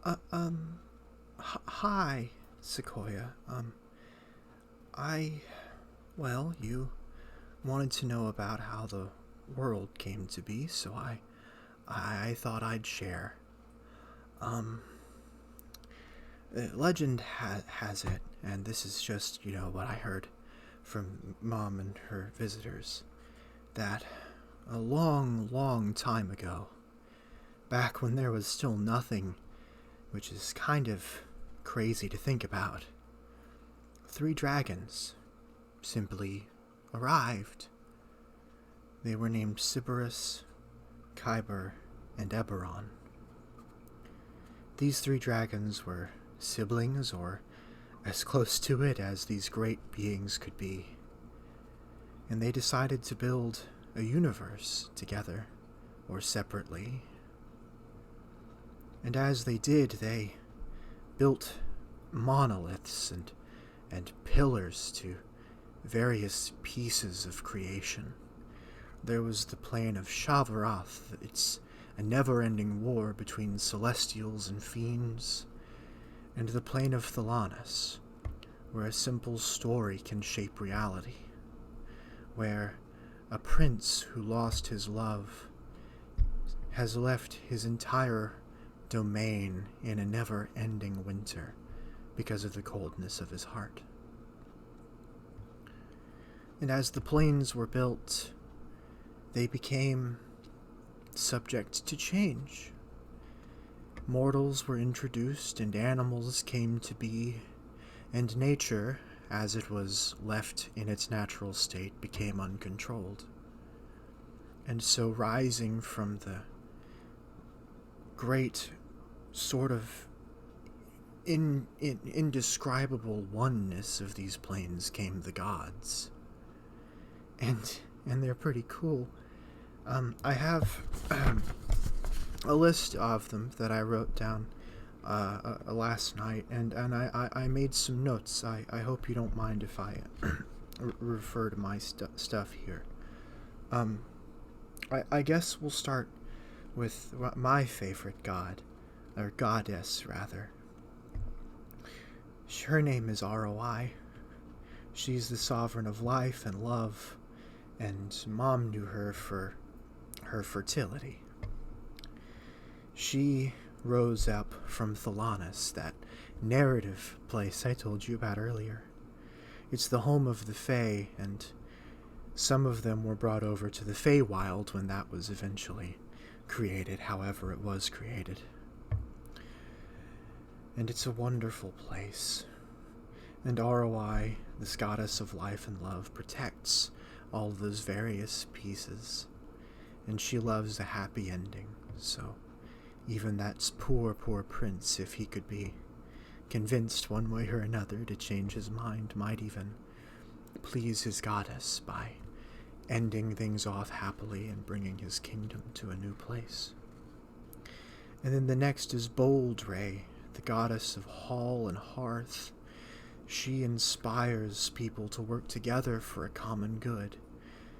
Hi, Sequoia. I, you wanted to know about how the world came to be, so I thought I'd share. Um, Legend has it, and this is just, what I heard from Mom and her visitors, that a long, long time ago, back when there was still nothing, which is kind of crazy to think about, three dragons simply arrived. They were named Sybaris, Kyber, and Eberron. These three dragons were siblings, or as close to it as these great beings could be, and they decided to build a universe together, or separately. And as they did, they built monoliths and pillars to various pieces of creation. There was the plane of Shavarath. It's a never-ending war between celestials and fiends, and the plane of Thalanis, where a simple story can shape reality, where a prince who lost his love has left his entire domain in a never-ending winter because of the coldness of his heart. And as the planes were built, they became subject to change. Mortals were introduced and animals came to be, and nature, as it was left in its natural state, became uncontrolled. And so, rising from the great sort of indescribable oneness of these planes came the gods. And they're pretty cool. I have a list of them that I wrote down last night, and I made some notes. I hope you don't mind if I refer to my stuff here. I guess we'll start with my favorite god, or goddess, rather. Her name is ROI. She's the sovereign of life and love, and Mom knew her for her fertility. She rose up from Thalanis, that narrative place I told you about earlier. It's the home of the Fae, and some of them were brought over to the Feywild when that was eventually created, however it was created. And it's a wonderful place. And ROI, this goddess of life and love, protects all of those various pieces. And she loves a happy ending, so even that poor prince, if he could be convinced one way or another to change his mind, might even please his goddess by ending things off happily and bringing his kingdom to a new place. And then the next is Boldray, the goddess of hall and hearth. She inspires people to work together for a common good.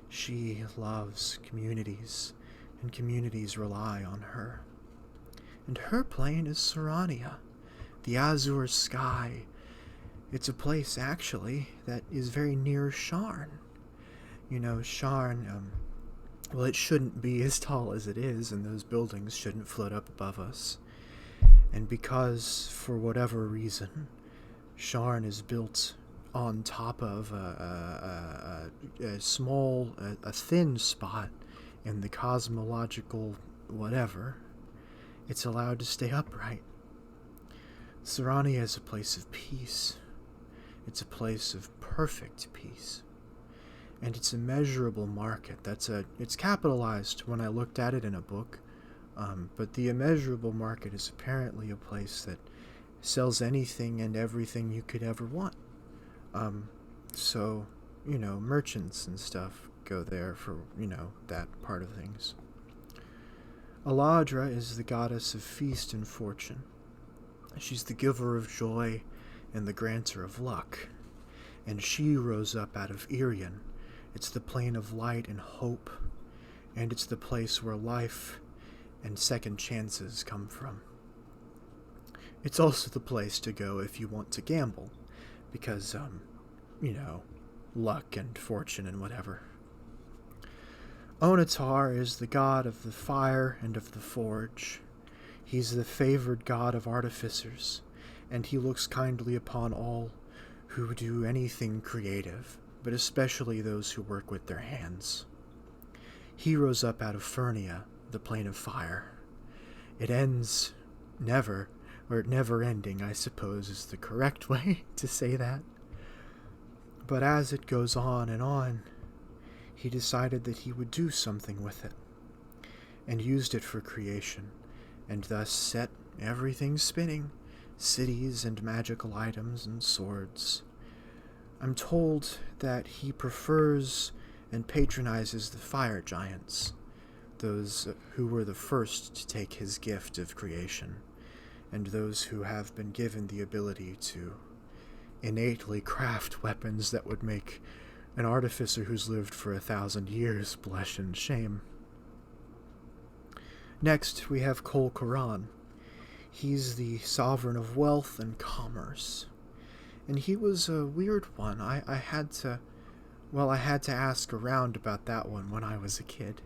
She loves communities, and communities rely on her. And her plane is Serania, the azure sky. It's a place, actually, that is very near Sharn. Sharn, it shouldn't be as tall as it is, and those buildings shouldn't float up above us. And because, for whatever reason, Sharn is built on top of a thin spot in the cosmological whatever, it's allowed to stay upright. Serania is a place of peace. It's a place of perfect peace. And it's a measurable market. It's capitalized when I looked at it in a book, but the immeasurable market is apparently a place that sells anything and everything you could ever want. So, merchants and stuff go there for, that part of things. Aladra is the goddess of feast and fortune. She's the giver of joy and the granter of luck. And she rose up out of Irion. It's the plane of light and hope, and it's the place where life and second chances come from. It's also the place to go if you want to gamble, because, luck and fortune and whatever. Onatar is the god of the fire and of the forge. He's the favored god of artificers, and he looks kindly upon all who do anything creative, but especially those who work with their hands. He rose up out of Furnia, the plane of fire. It ends never, or never ending, I suppose is the correct way to say that. But as it goes on, he decided that he would do something with it, and used it for creation, and thus set everything spinning, cities and magical items and swords. I'm told that he prefers and patronizes the fire giants, those who were the first to take his gift of creation, and those who have been given the ability to innately craft weapons that would make an artificer who's lived for 1,000 years blush in shame. Next, we have Kol Koran. He's the sovereign of wealth and commerce. And he was a weird one. I had to ask around about that one when I was a kid.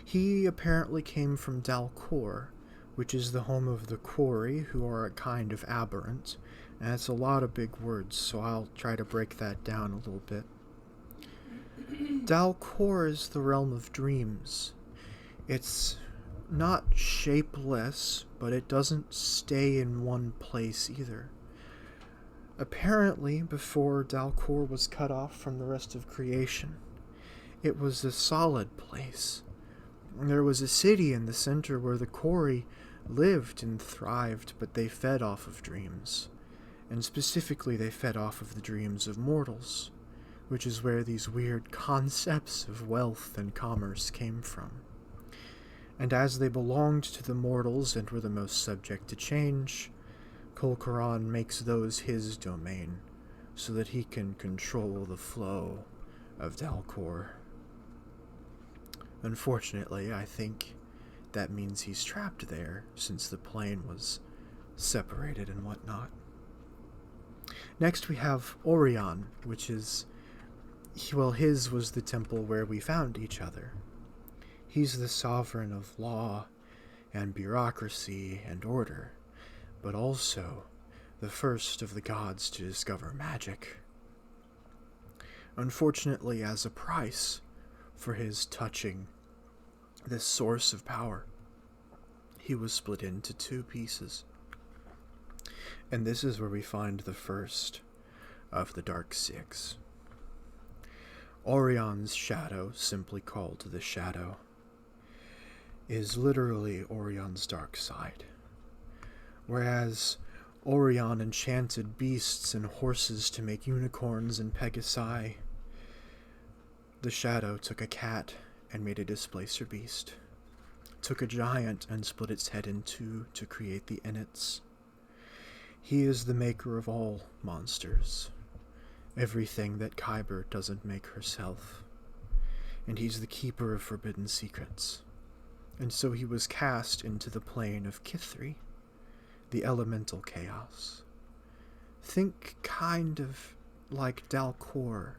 He apparently came from Dalcor, which is the home of the quarry, who are a kind of aberrant. And that's a lot of big words, so I'll try to break that down a little bit. Dalcor is the realm of dreams. It's not shapeless, but it doesn't stay in one place either. Apparently, before Dalcor was cut off from the rest of creation, it was a solid place. There was a city in the center where the quarry lived and thrived, but they fed off of dreams. And specifically, they fed off of the dreams of mortals, which is where these weird concepts of wealth and commerce came from. And as they belonged to the mortals and were the most subject to change, Kol Koran makes those his domain, so that he can control the flow of Dalcor. Unfortunately, I think that means he's trapped there, since the plane was separated and whatnot. Next we have Orion, which is, his was the temple where we found each other. He's the sovereign of law and bureaucracy and order, but also the first of the gods to discover magic. Unfortunately, as a price for his touching this source of power, he was split into two pieces. And this is where we find the first of the Dark Six. Orion's shadow, simply called the Shadow, is literally Orion's dark side. Whereas Orion enchanted beasts and horses to make unicorns and pegasi, the Shadow took a cat and made a displacer beast, took a giant and split its head in two to create the Enets. He is the maker of all monsters, everything that Kyber doesn't make herself, and he's the keeper of forbidden secrets. And so he was cast into the plane of Kithri, the elemental chaos. Think kind of like Dalcor.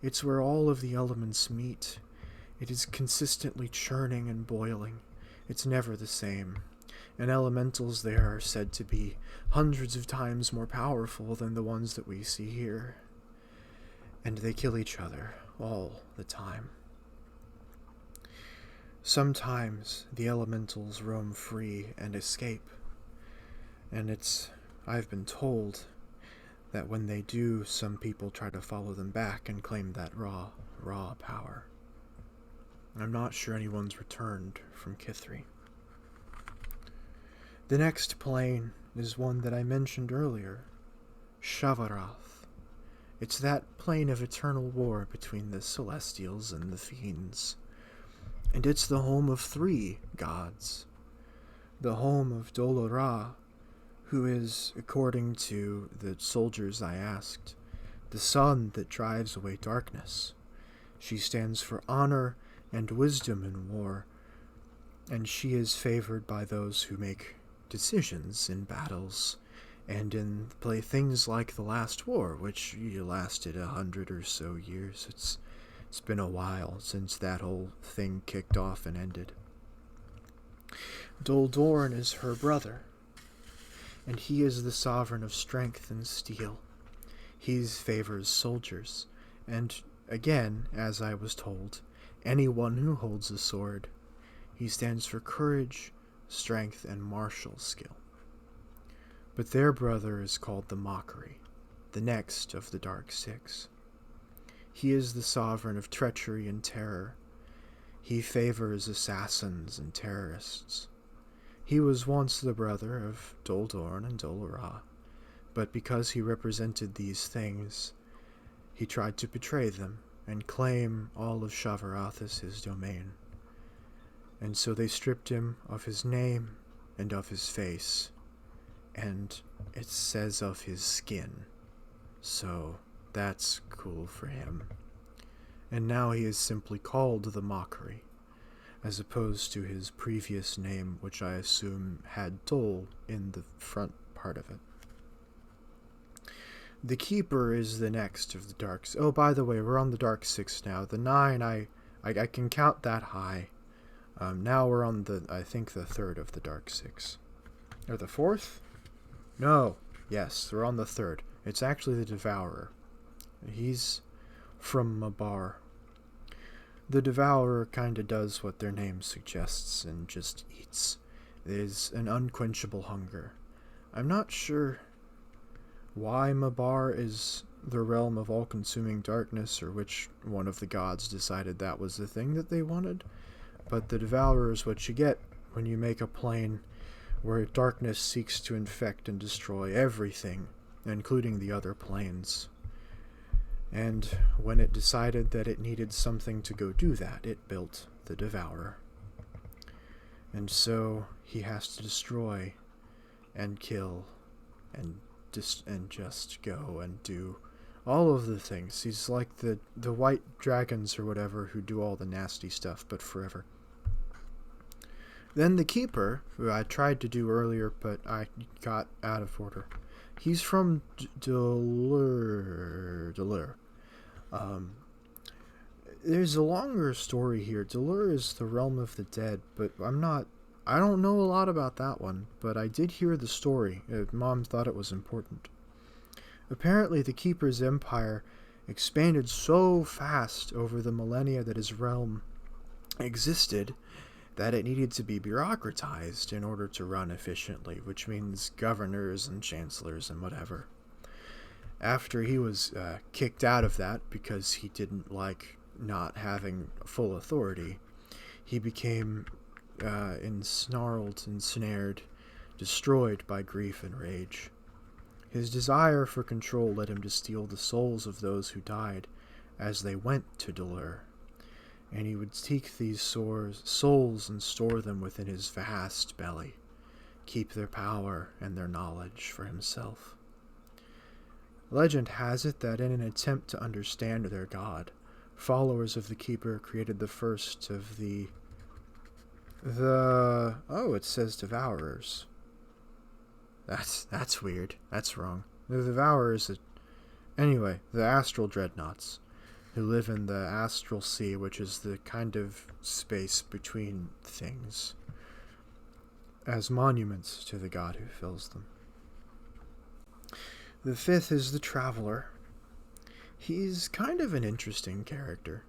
It's where all of the elements meet. It is consistently churning and boiling. It's never the same. And elementals there are said to be hundreds of times more powerful than the ones that we see here. And they kill each other all the time. Sometimes the elementals roam free and escape. And I've been told that when they do, some people try to follow them back and claim that raw power. I'm not sure anyone's returned from Kithri. The next plane is one that I mentioned earlier, Shavarath. It's that plane of eternal war between the Celestials and the Fiends. And it's the home of 3 gods. The home of Dolora, who is, according to the soldiers I asked, the sun that drives away darkness. She stands for honor and wisdom in war, and she is favored by those who make decisions in battles, and in play things like the last war, which lasted 100 or so years. It's been a while since that whole thing kicked off and ended. Doldorn is her brother, and he is the sovereign of strength and steel. He favors soldiers, and again, as I was told, anyone who holds a sword. He stands for courage, strength, and martial skill. But their brother is called the Mockery, the next of the Dark Six. He is the sovereign of treachery and terror. He favors assassins and terrorists. He was once the brother of Doldorn and Dolorah, but because he represented these things, he tried to betray them and claim all of Shavarath as his domain. And so they stripped him of his name and of his face, and it says of his skin. So that's cool for him. And now he is simply called the Mockery, as opposed to his previous name, which I assume had Dol in the front part of it. The Keeper is the next of the Dark... Oh, by the way, we're on the Dark Six now. The 9, I can count that high. Now we're on I think the 3rd of the Dark Six. Or the 4th? No. Yes, we're on the 3rd. It's actually the Devourer. He's from Mabar. The Devourer kinda does what their name suggests and just eats. There's an unquenchable hunger. I'm not sure why Mabar is the realm of all-consuming darkness, or which one of the gods decided that was the thing that they wanted, but the Devourer is what you get when you make a plane where darkness seeks to infect and destroy everything, including the other planes. And when it decided that it needed something to go do that, it built the Devourer. And so he has to destroy and kill and just go and do all of the things. He's like the white dragons or whatever who do all the nasty stuff, but forever. Then the Keeper, who I tried to do earlier, but I got out of order. He's from Delur. There's a longer story here. Delur is the realm of the dead, but I don't know a lot about that one, but I did hear the story. Mom thought it was important. Apparently, the Keeper's empire expanded so fast over the millennia that his realm existed that it needed to be bureaucratized in order to run efficiently, which means governors and chancellors and whatever. After he was kicked out of that because he didn't like not having full authority, he became ensnared, destroyed by grief and rage. His desire for control led him to steal the souls of those who died as they went to Delur, and he would take these souls and store them within his vast belly, keep their power and their knowledge for himself. Legend has it that in an attempt to understand their god, followers of the Keeper created the first of it says Devourers. That's weird. That's wrong. The Devourers, anyway, the astral dreadnoughts, who live in the astral sea, which is the kind of space between things, as monuments to the god who fills them. The 5th is the Traveler. He's kind of an interesting character.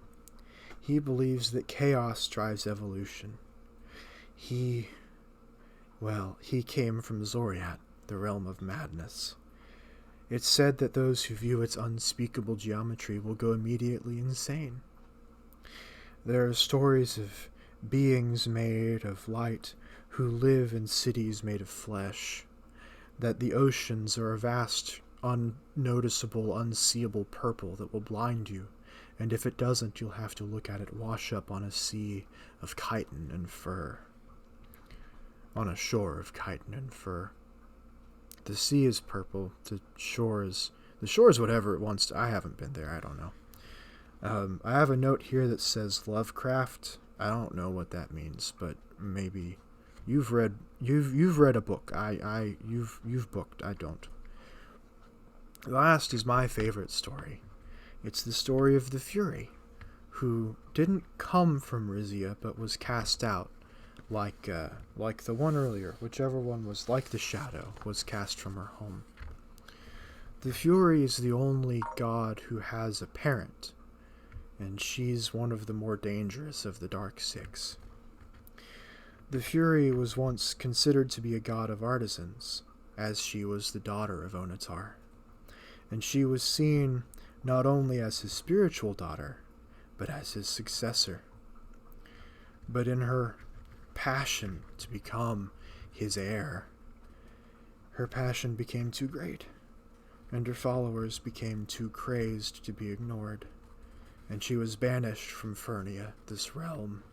He believes that chaos drives evolution. He came from Zoriat, the realm of madness. It's said that those who view its unspeakable geometry will go immediately insane. There are stories of beings made of light who live in cities made of flesh, that the oceans are a vast, unnoticeable, unseeable purple that will blind you, and if it doesn't, you'll have to look at it wash up on a sea of chitin and fur. On a shore of chitin and fur. The sea is purple, the shore is whatever it wants to. I haven't been there, I don't know. I have a note here that says Lovecraft. I don't know what that means, but maybe You've read a book. You've booked. I don't. The last is my favorite story. It's the story of the Fury, who didn't come from Rizia but was cast out, like the one earlier, whichever one was like the Shadow, was cast from her home. The Fury is the only god who has a parent, and she's one of the more dangerous of the Dark Six. The Fury was once considered to be a god of artisans, as she was the daughter of Onatar, and she was seen not only as his spiritual daughter, but as his successor. But in her passion to become his heir, her passion became too great, and her followers became too crazed to be ignored, and she was banished from Fernia, this realm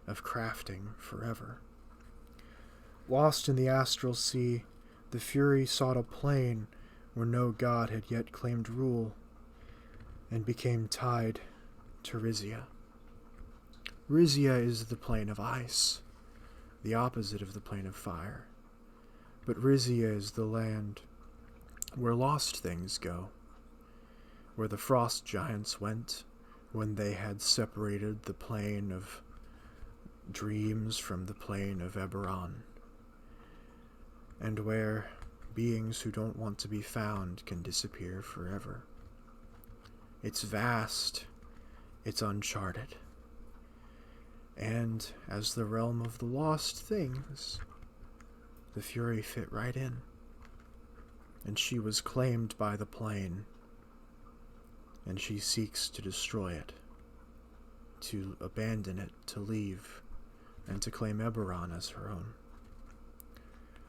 of crafting, forever. Lost in the astral sea, the Fury sought a plane where no god had yet claimed rule, and became tied to Rizia. Rizia is the plane of ice, the opposite of the plane of fire. But Rizia is the land where lost things go, where the frost giants went when they had separated the plane of dreams from the plane of Eberron, and where beings who don't want to be found can disappear forever. It's vast, it's uncharted, and as the realm of the lost things, the Fury fit right in, and she was claimed by the plane, and she seeks to destroy it, to abandon it, to leave, and to claim Eberron as her own.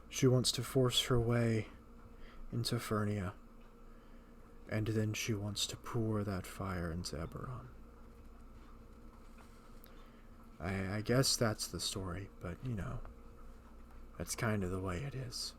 She wants to force her way into Fernia, and then she wants to pour that fire into Eberron. I guess that's the story, but, that's kind of the way it is.